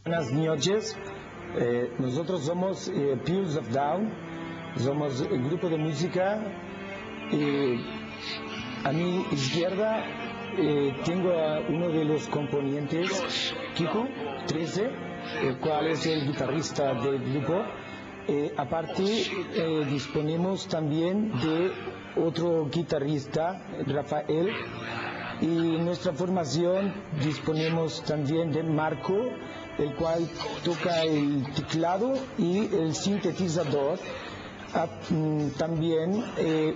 Buenas noches, nosotros somos Peers of Down, somos el grupo de música. A mi izquierda tengo a uno de los componentes, Kiko 13, el cual es el guitarrista del grupo. Aparte disponemos también de otro guitarrista, Rafael, y en nuestra formación disponemos también de Marco, el cual toca el teclado y el sintetizador. También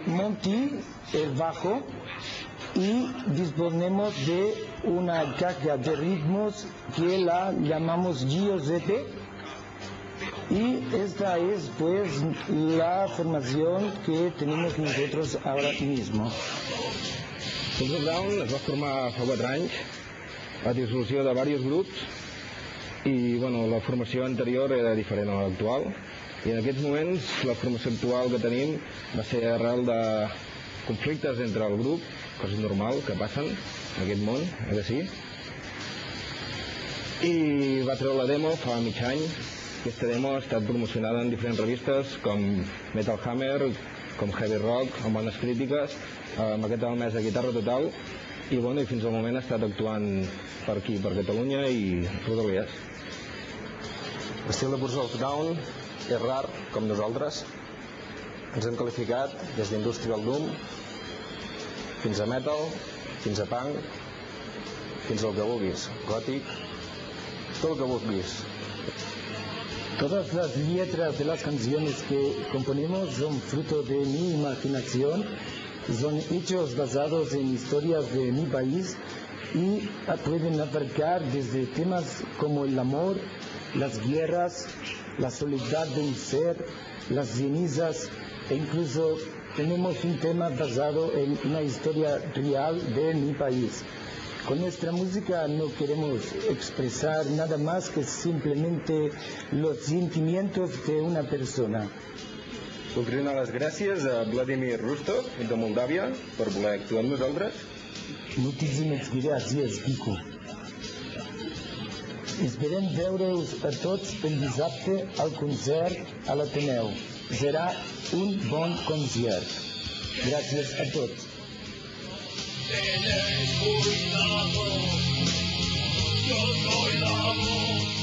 Monty, el bajo, y disponemos de una caja de ritmos que la llamamos Giuseppe. Y esta es pues la formación que tenemos nosotros ahora mismo. Peers of Down es va formar fa 4 anys a dissolució de diversos grups i bueno, la formació anterior era diferent a l'actual i en aquests moments la formació actual que tenim va ser arrel de conflictes entre el grup, cosa normal que passen en aquest món, que sí, i va treure la demo fa mig any. Aquesta demo ha estat promocionada en diferents revistes com Metal Hammer, com Heavy Rock, amb bones crítiques, amb aquest mesa de Guitarra Total, i bueno, fins al moment ha estat actuant per aquí, per Catalunya i Rodalies. L'estil de Peers of Down és rar, com nosaltres. Ens hem qualificat des d'Industrial Doom fins a Metal, fins a Punk, fins al que vulguis, Gòtic, tot el que vulguis. Todas las letras de las canciones que componemos son fruto de mi imaginación, son hechos basados en historias de mi país y pueden abarcar desde temas como el amor, las guerras, la soledad de un ser, las cenizas, e incluso tenemos un tema basado en una historia real de mi país. Con nuestra música no queremos expresar nada más que simplemente los sentimientos de una persona. Voldria donar les gràcies a Vladimir Rustov, de Moldàvia, per voler actuar amb nosaltres. Moltíssimes gràcies, Kiko. Esperem veure-us a tots el dissabte al concert a l'Ateneu. Serà un bon concert. Gràcies a tots. Tened cuidado, yo soy la voz.